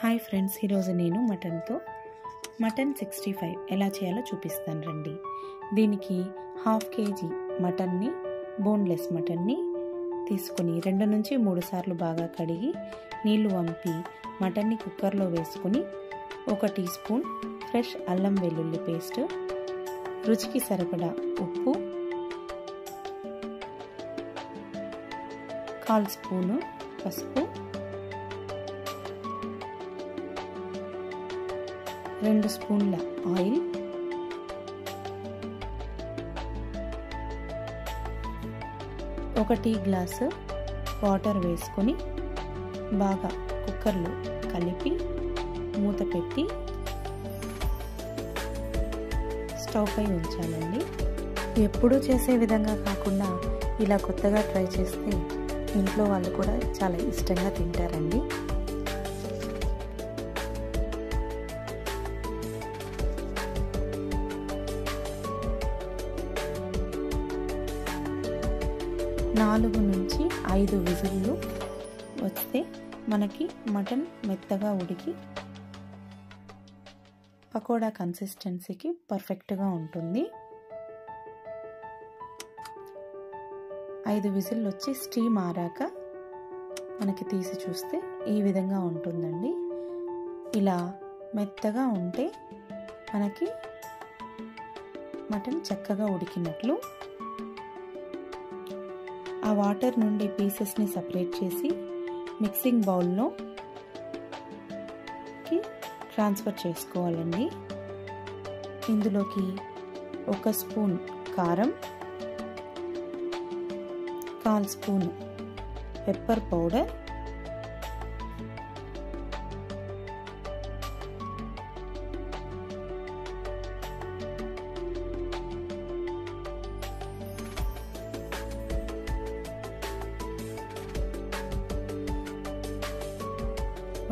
Hi friends, ఈరోజు నేను mutton 65 ఎలా చేయాలో చూపిస్తాను రండి. దీనికి 1/2 kg మటన్ని, బోన్లెస్ మటన్ని తీసుకుని 2 నుంచి 3 సార్లు బాగా కడిగి నీళ్లు వంపి మటన్ని కుక్కర్లో వేసుకుని 1 టీ స్పూన్ ఫ్రెష్ అల్లం వెల్లుల్లి పేస్ట్, రుచికి సరిపడా ఉప్పు, 1/4 స్పూను పసుపు, 2 స్పూన్ల ఆయిల్, 1 టీ గ్లాసు వాటర్ వేసుకొని బాగా కుక్కర్లో కలిపి మూత పెట్టి స్టవ్ పై ఉంచాలండి. ఎప్పుడూ చేసే విధంగా కాకుండా ఇలా కొత్తగా ట్రై చేస్తే ఇంట్లో వాళ్ళు కూడా చాలా ఇష్టంగా తింటారండి. నాలుగు నుంచి 5 విజిల్లు వస్తే మనకి మటన్ మెత్తగా ఉడికి పకోడా కన్సిస్టెన్సీకి పర్ఫెక్ట్గా ఉంటుంది. 5 విజిల్లు వచ్చి స్టీమ్ ఆరాక మనకి తీసి చూస్తే ఈ విధంగా ఉంటుందండి. ఇలా మెత్తగా ఉంటే మనకి మటన్ చక్కగా ఉడికినట్లు. ఆ వాటర్ నుండి పీసెస్ని సపరేట్ చేసి మిక్సింగ్ బౌల్లో ట్రాన్స్ఫర్ చేసుకోవాలండి. ఇందులోకి 1 స్పూన్ కారం, 1/4 spoon pepper powder,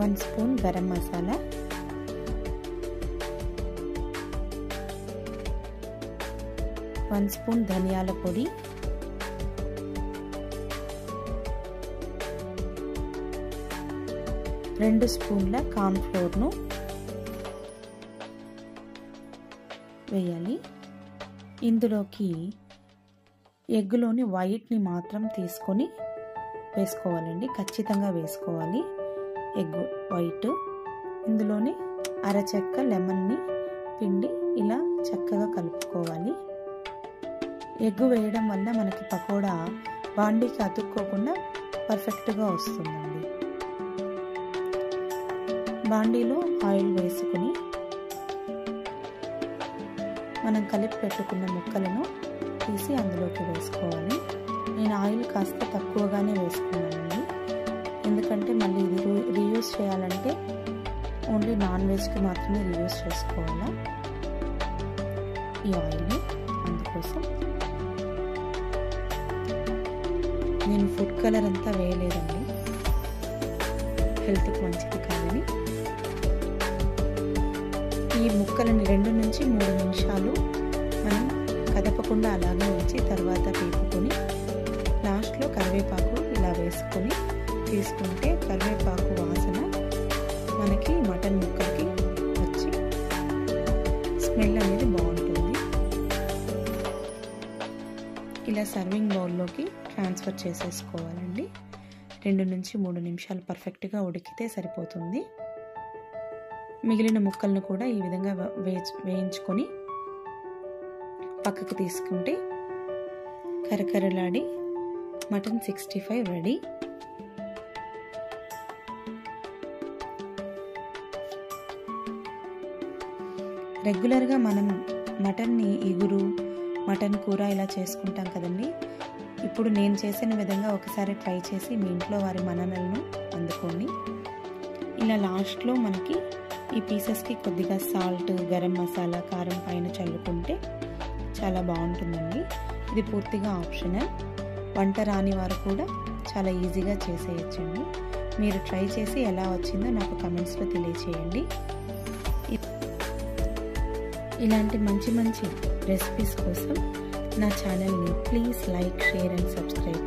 1 spoon garam masala, 1 spoon ధనియాల పొడి, 2 స్పూన్ల కార్న్ ఫ్లోర్ను వేయాలి. ఇందులోకి ఎగ్గులోని వైట్ని మాత్రం తీసుకొని వేసుకోవాలండి. ఖచ్చితంగా వేసుకోవాలి ఎగ్ వైట్. ఇందులోని అరచెక్క లెమన్ని పిండి ఇలా చక్కగా కలుపుకోవాలి. ఎగ్ వేయడం వల్ల మనకి పకోడా బాండీకి అతుక్కోకుండా పర్ఫెక్ట్గా వస్తుందండి. బాండీలో ఆయిల్ వేసుకుని మనం కలిపి పెట్టుకున్న ముక్కలను తీసి అందులోకి వేసుకోవాలి. నేను ఆయిల్ కాస్త తక్కువగానే వేసుకున్నానండి, ఎందుకంటే మళ్ళీ ఇది రీయూజ్ చేయాలంటే ఓన్లీ నాన్ వెజ్కి మాత్రమే రీయూజ్ చేసుకోవాలా ఈ ఆయిల్ని. అందుకోసం నేను ఫుడ్ కలర్ అంతా వేయలేదండి, హెల్త్కి మంచిది కాదని. ఈ ముక్కలని 2 నుంచి 3 నిమిషాలు మనం కదపకుండా అలాగే ఉంచి తర్వాత వేపుకొని లాస్ట్లో కరివేపాకు ఇలా వేసుకొని తీసుకుంటే కరివేపాకు వాసన మనకి మటన్ ముక్కలకి వచ్చి స్మెల్ అనేది బాగుంటుంది. ఇలా సర్వింగ్ బౌల్లోకి ట్రాన్స్ఫర్ చేసేసుకోవాలండి. 2 నుంచి 3 నిమిషాలు పర్ఫెక్ట్గా ఉడికితే సరిపోతుంది. మిగిలిన ముక్కలను కూడా ఈ విధంగా వేయించుకొని పక్కకు తీసుకుంటే కరకరలాడి మటన్ 65 రెడీ. రెగ్యులర్గా మనం మటన్ని ఇగురు, మటన్ కూర ఇలా చేసుకుంటాం కదండి. ఇప్పుడు నేను చేసిన విధంగా ఒకసారి ట్రై చేసి మీ ఇంట్లో వారి మన్ననలను అందుకోండి. ఇలా లాస్ట్లో మనకి ఈ పీసెస్కి కొద్దిగా సాల్ట్, గరం మసాలా, కారం పైన చల్లుకుంటే చాలా బాగుంటుందండి. ఇది పూర్తిగా ఆప్షనల్. వంట రాని వారు కూడా చాలా ఈజీగా చేసేయచ్చండి. మీరు ట్రై చేసి ఎలా వచ్చిందో నాకు కమెంట్స్లో తెలియచేయండి. ఇలాంటి మంచి రెసిపీస్ కోసం నా ఛానల్ని please like, share and subscribe.